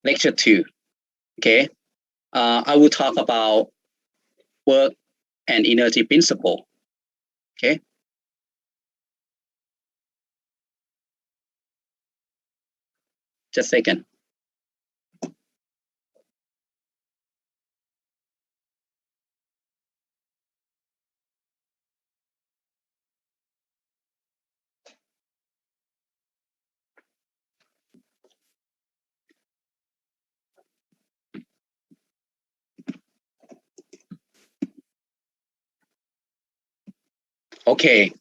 lecture 2. Okay, I will talk about work and energy principle. Okay. Just a second. Okay.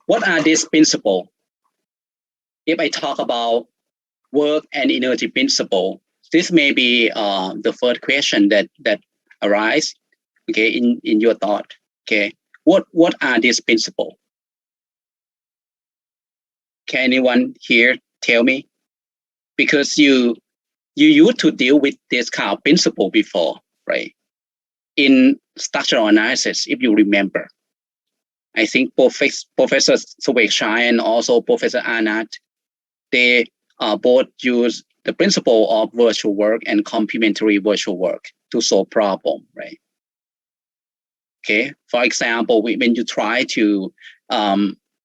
What are these principles? If I talk about work and energy principle, this may be the first question that arise. Okay, in your thought. Okay, what are these principles? Can anyone here tell me? Because you used to deal with this kind of principle before, right? In structural analysis, if you remember. I think Professor Sovekshai and also Professor Anand, they both use the principle of virtual work and complementary virtual work to solve problem, right? Okay, for example, when you try to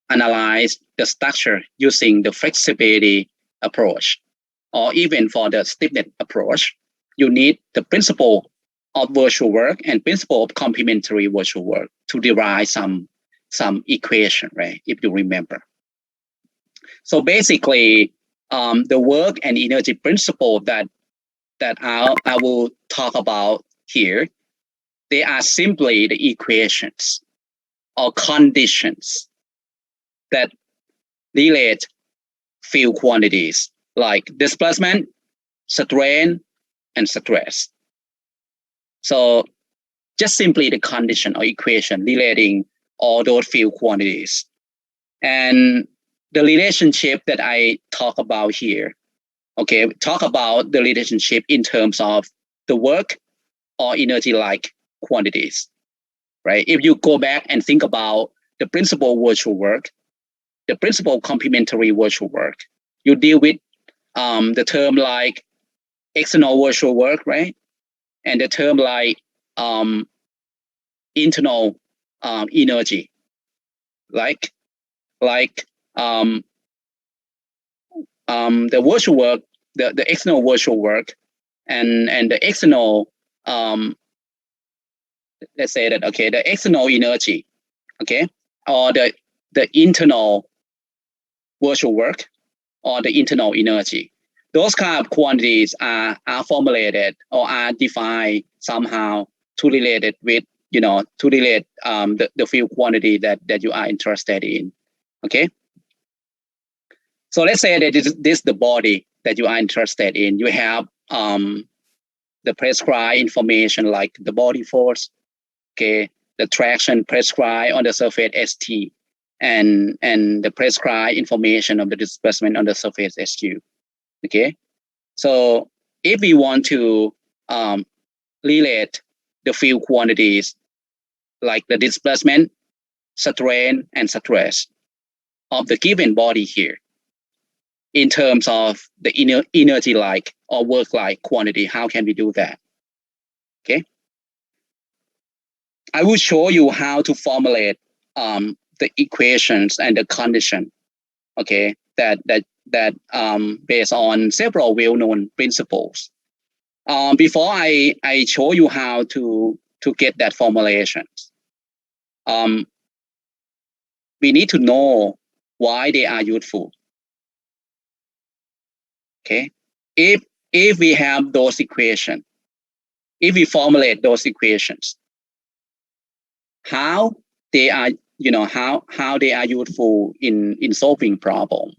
analyze the structure using the flexibility approach, or even for the stiffness approach, you need the principle of virtual work and principle of complementary virtual work to derive some equation, right? If you remember. So basically, the work and energy principle that I will talk about here, they are simply the equations or conditions that relate field quantities like displacement, strain, and stress. So just simply the condition or equation relating all those field quantities. And the relationship that I talk about here, okay, talk about the relationship in terms of the work or energy-like quantities, right? If you go back and think about the principle of virtual work, the principle of complementary virtual work, you deal with the term like external virtual work, right? And the term like internal energy, like the virtual work, the external virtual work, and the external let's say that, okay, the external energy, okay, or the internal virtual work or the internal energy. Those kind of quantities are formulated or are defined somehow to relate it with, to relate the field quantity that you are interested in. Okay. So let's say that this is the body that you are interested in. You have the prescribed information like the body force, okay, the traction prescribed on the surface ST, and the prescribed information of the displacement on the surface SU. Okay, so if we want to relate the field quantities like the displacement, strain, and stress of the given body here in terms of the energy-like or work-like quantity, how can we do that? Okay, I will show you how to formulate the equations and the condition, okay, that based on several well-known principles. Before I show you how to get that formulation, we need to know why they are useful. Okay, if we have those equations, if we formulate those equations, how they are, how they are useful in solving problem.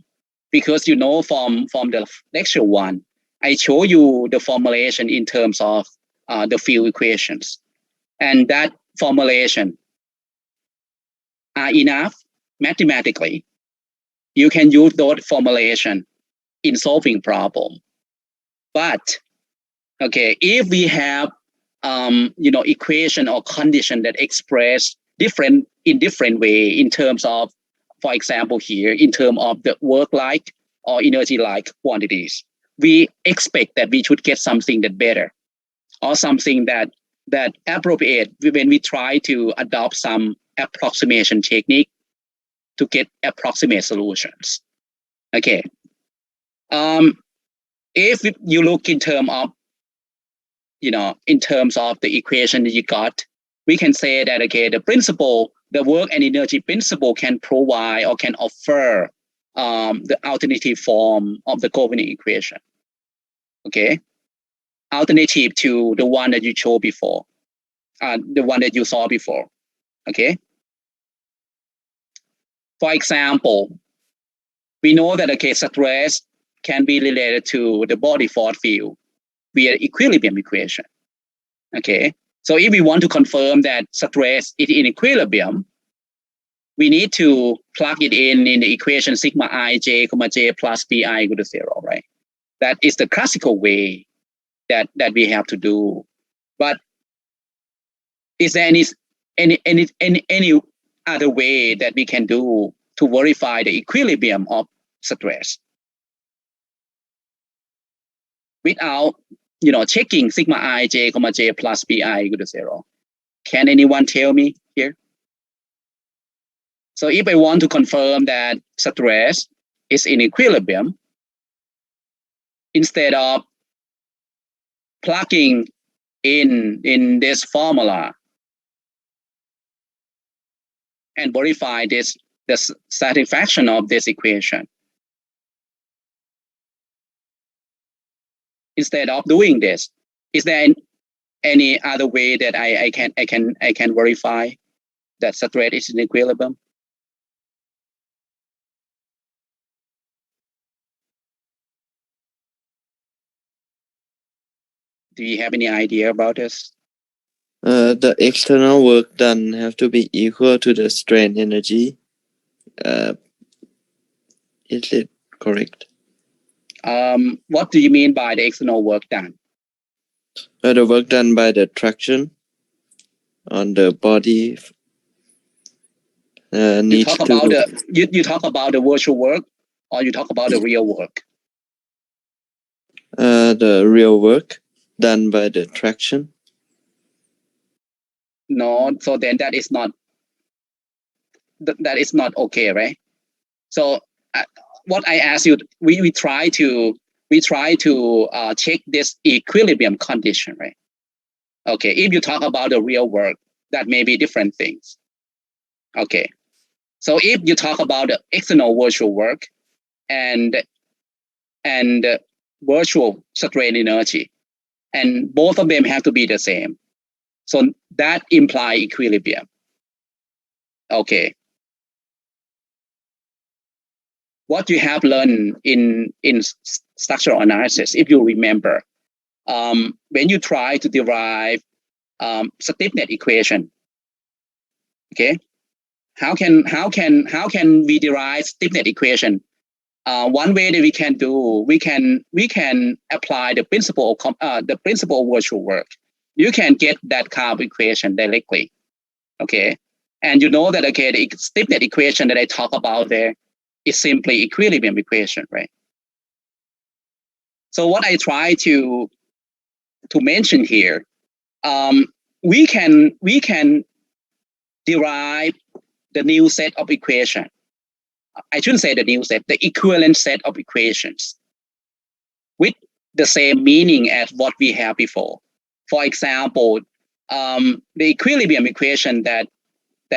Because from the lecture 1, I show you the formulation in terms of the field equations, and that formulation are enough mathematically. You can use those formulation in solving problem. But okay, if we have equation or condition that express in different way in terms of, for example, here in terms of the work-like or energy-like quantities, we expect that we should get something that better, or something that appropriate when we try to adopt some approximation technique to get approximate solutions. Okay. If you look in terms of, in terms of the equation that you got, we can say that, okay, the principle, the work and energy principle can provide or can offer the alternative form of the coordinate equation. Okay. Alternative to the one that you showed before, the one that you saw before. Okay. For example, we know that, okay, stress can be related to the body force field via equilibrium equation. Okay. So if we want to confirm that stress is in equilibrium, we need to plug it in the equation sigma ij, j plus pi equal to 0, right? That is the classical way that we have to do. But is there any other way that we can do to verify the equilibrium of stress without, checking sigma ij, j plus pi equal to 0? Can anyone tell me here? So if I want to confirm that stress is in equilibrium, instead of plugging in this formula and verify the satisfaction of this equation, instead of doing this, is there any other way that I can verify that stress is in equilibrium? Do you have any idea about this? The external work done have to be equal to the strain energy. Is it correct? What do you mean by the external work done? The work done by the traction on the body. You talk about the virtual work, or you talk about the real work? The real work done by the traction. No, so then that is not okay, right? So what I asked you, we try to check this equilibrium condition, right? Okay, if you talk about the real work, that may be different things. Okay, so if you talk about the external virtual work and virtual strain energy, and both of them have to be the same, so that implies equilibrium. Okay. What you have learned in structural analysis, if you remember, when you try to derive stiffness equation, okay, how can we derive stiffness equation? One way that we can do, we can apply the principle of virtual work. You can get that kind of equation directly, okay, and you know that, okay, the stiffness equation that I talk about there is simply equilibrium equation, right? So what I try to mention here, we can derive the new set of equation. I shouldn't say the new set, the equivalent set of equations with the same meaning as what we have before. For example, the equilibrium equation that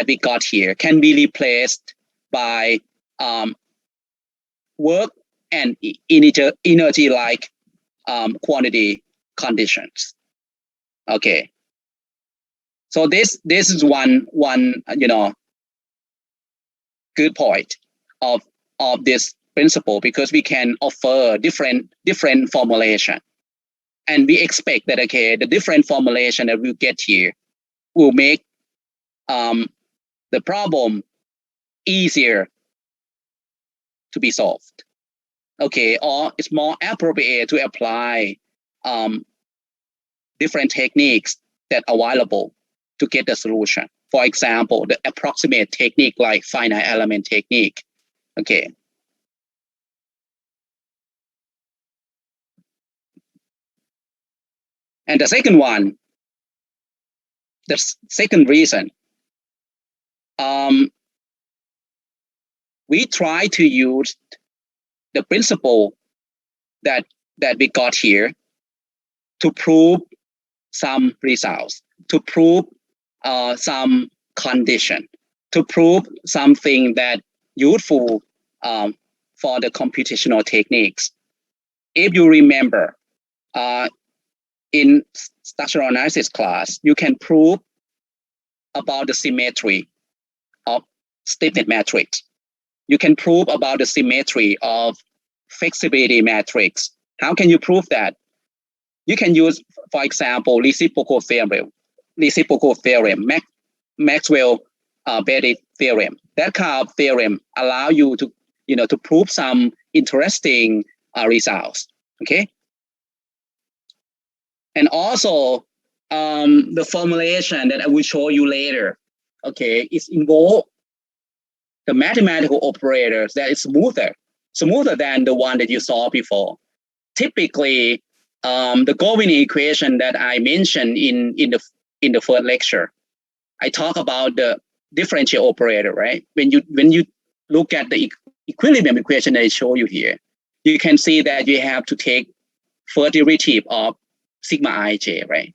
we got here can be replaced by work and energy like quantity conditions. Okay. So this is one good point of this principle, because we can offer different formulation, and we expect that, okay, the different formulation that we get here will make the problem easier to be solved. Okay, or it's more appropriate to apply different techniques that are available to get the solution. For example, the approximate technique like finite element technique. Okay. And the second one, the second reason, we try to use the principle that we got here to prove some results, to prove some condition, to prove something that useful for the computational techniques. If you remember, in structural analysis class, you can prove about the symmetry of stiffness matrix. You can prove about the symmetry of flexibility matrix. How can you prove that? You can use, for example, reciprocal theorem, Maxwell Betty theorem. That kind of theorem allow you to, to prove some interesting results. Okay. And also, the formulation that I will show you later, okay, is involve the mathematical operators that is smoother than the one that you saw before. Typically, the Goldwin equation that I mentioned in the first lecture, I talk about the differential operator, right? When you look at the equilibrium equation that I show you here, you can see that you have to take first derivative of sigma ij, right?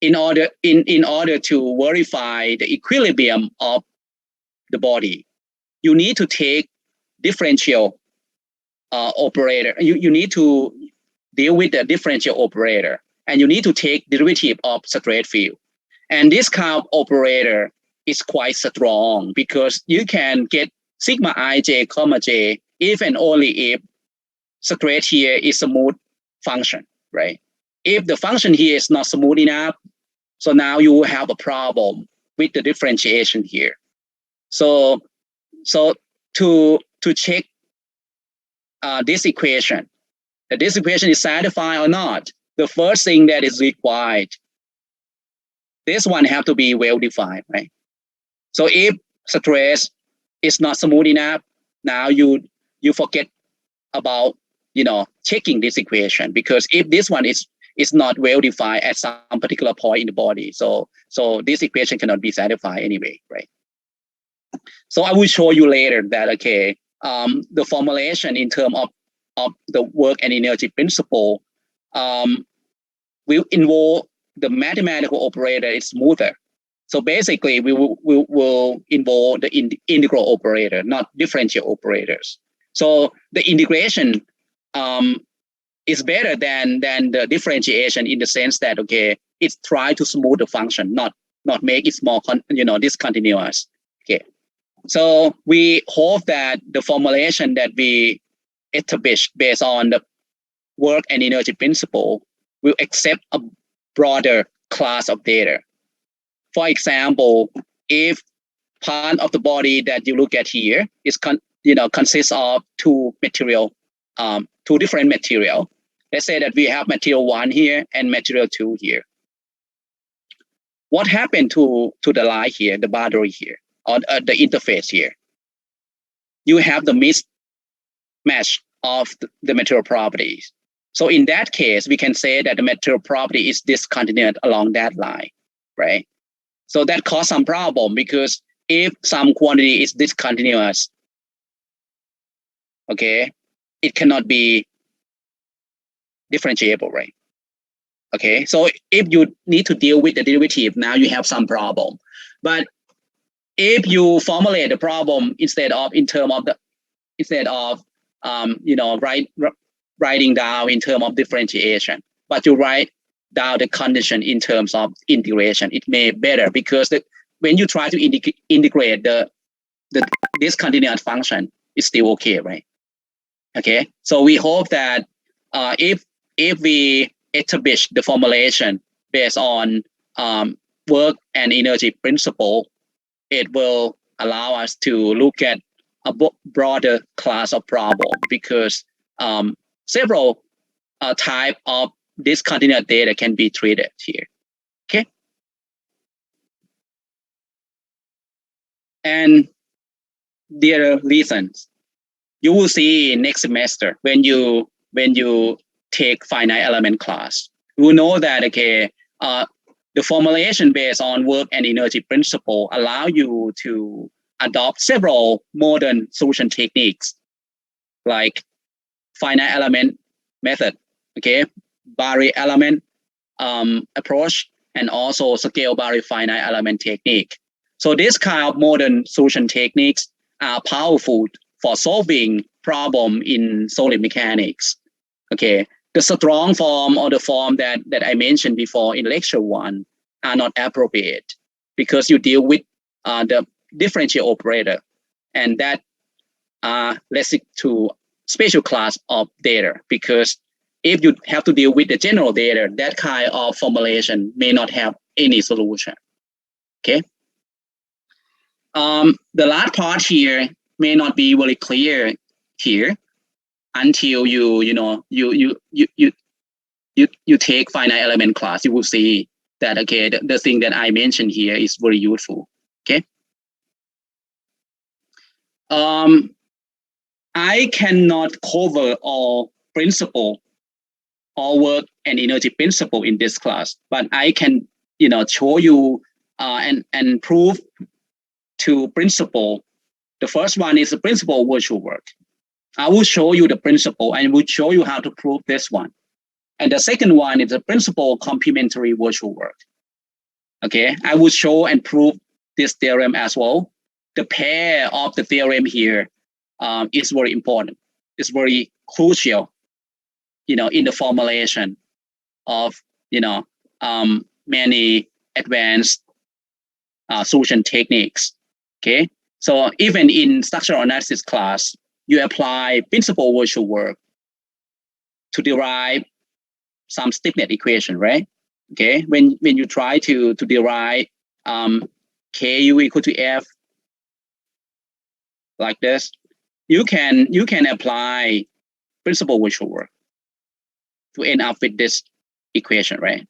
In order to verify the equilibrium of the body, you need to take differential operator. You need to deal with the differential operator, and you need to take derivative of straight field. And this kind of operator is quite strong because you can get sigma ij comma j if and only if straight here is a smooth function, right? If the function here is not smooth enough, so now you will have a problem with the differentiation here. So to check this equation, that this equation is satisfied or not, the first thing that is required, this one have to be well defined, right? So if stress is not smooth enough, now you forget about checking this equation, because if this one is not well defined at some particular point in the body, so this equation cannot be satisfied anyway, right? So I will show you later that the formulation in terms of the work and energy principle will involve the mathematical operator is smoother. So basically, we will involve the integral operator, not differential operators. So the integration is better than the differentiation in the sense that it's try to smooth the function, not make it more discontinuous. Okay. So we hope that the formulation that we establish based on the work and energy principle will accept a broader class of data. For example, if part of the body that you look at here is consists of two different material. Let's say that we have material 1 here and material 2 here. What happened to the line here, the boundary here, or the interface here? You have the mismatch of the material properties. So in that case, we can say that the material property is discontinuous along that line, right? So that causes some problem, because if some quantity is discontinuous, it cannot be differentiable, right? Okay, so if you need to deal with the derivative, now you have some problem. But if you formulate the problem instead of writing down in terms of differentiation, but you write down the condition in terms of integration, it may be better, because when you try to integrate the discontinuous function, it's still okay, right? Okay, so we hope that if we establish the formulation based on work and energy principle, it will allow us to look at a broader class of problem, because several type of discontinuous data can be treated here. Okay, and the other reasons you will see next semester when you take finite element class. we know that the formulation based on work and energy principle allow you to adopt several modern solution techniques like finite element method, Barry element approach, and also scale Barry finite element technique. So this kind of modern solution techniques are powerful for solving problem in solid mechanics. The strong form or the form that I mentioned before in lecture 1 are not appropriate because you deal with the differential operator, and that restricted to special class of data, because if you have to deal with the general data, that kind of formulation may not have any solution. The last part here may not be very clear here until you take finite element class. You will see that the thing that I mentioned here is very useful. I cannot cover all principle, all work and energy principle in this class, but I can show you and prove two principle. The first one is the principle of virtual work. I will show you the principle and will show you how to prove this one. And the second one is the principle of complementary virtual work. I will show and prove this theorem as well. The pair of the theorem here is very important. It's very crucial, in the formulation of, many advanced solution techniques. So even in structural analysis class, you apply principle of virtual work to derive some stiffness equation, right? When you try to derive Ku equal to F like this, you can apply principle virtual work to end up with this equation, right?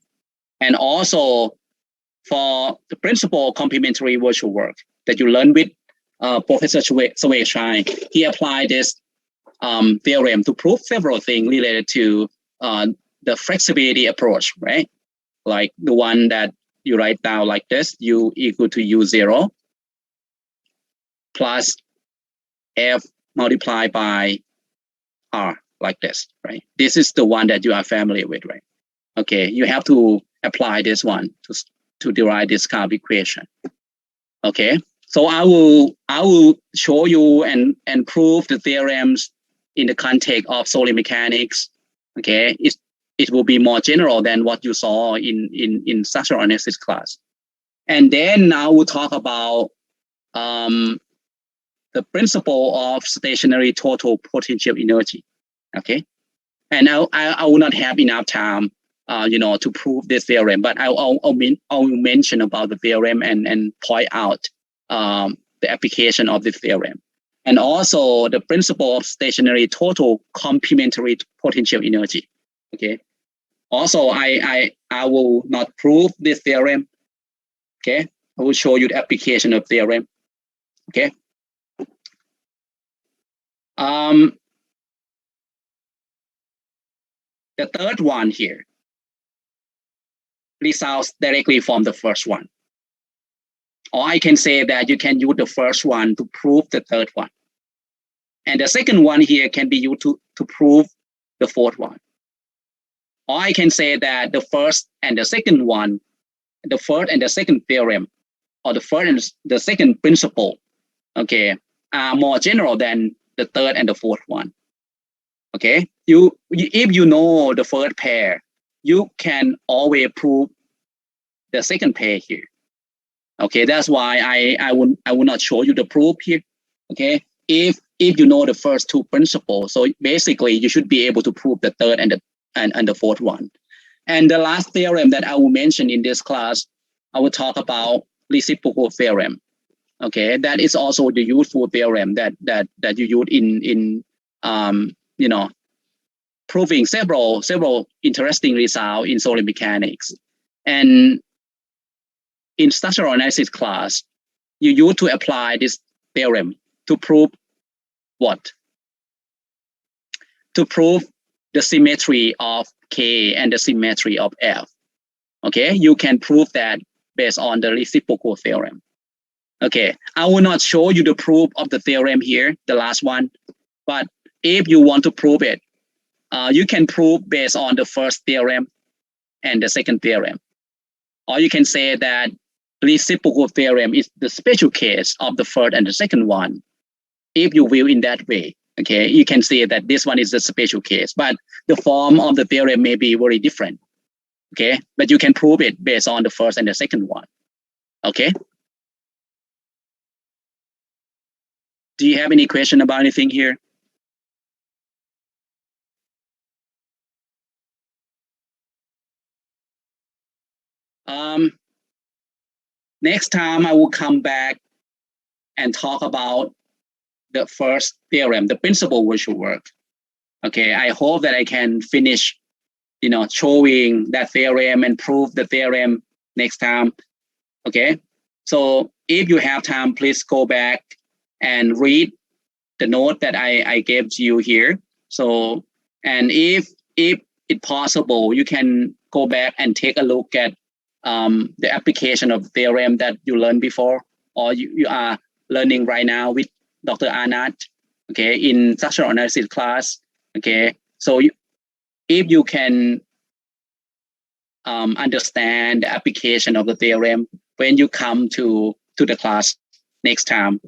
And also for the principle of complementary virtual work that you learn with Professor Sway Chai, he applied this theorem to prove several things related to the flexibility approach, right? Like the one that you write down like this: U equal to U0 plus F multiplied by R, like this, right? This is the one that you are familiar with, right? You have to apply this one to derive this kind of equation. So I will show you and prove the theorems in the context of solid mechanics. It will be more general than what you saw in structural analysis class. And then I will talk about the principle of stationary total potential energy. And I will not have enough time to prove this theorem, but I'll mention about the theorem and point out the application of the theorem. And also the principle of stationary total complementary potential energy. Also, I will not prove this theorem. I will show you the application of theorem. The third one here results directly from the first one. Or I can say that you can use the first one to prove the third one. And the second one here can be used to prove the fourth one. Or I can say that the first and the second one, the first and the second theorem, or the first and the second principle, are more general than the third and the fourth one. If you know the first pair, you can always prove the second pair here. That's why I will not show you the proof here. If you know the first two principles, so basically you should be able to prove the third and the fourth one. And the last theorem that I will mention in this class, I will talk about reciprocal theorem. That is also the useful theorem that you use in proving several interesting results in solid mechanics. And in structural analysis class, you use to apply this theorem to prove what? To prove the symmetry of K and the symmetry of F. Okay, you can prove that based on the reciprocal theorem. Okay, I will not show you the proof of the theorem here, the last one, but if you want to prove it, you can prove based on the first theorem and the second theorem. Or you can say that reciprocal theorem is the special case of the first and the second one. If you will in that way, okay, you can say that this one is the special case, but the form of the theorem may be very different. Okay, but you can prove it based on the first and the second one. Okay. Do you have any question about anything here? Next time I will come back and talk about the first theorem, the principal virtual work. Okay, I hope that I can finish, showing that theorem and prove the theorem next time. Okay, so if you have time, please go back and read the note that I gave to you here. So, and if it's possible, you can go back and take a look at the application of theorem that you learned before, or you are learning right now with Dr. Anand, okay, in structural analysis class. Okay, so if you can understand the application of the theorem when you come to the class next time,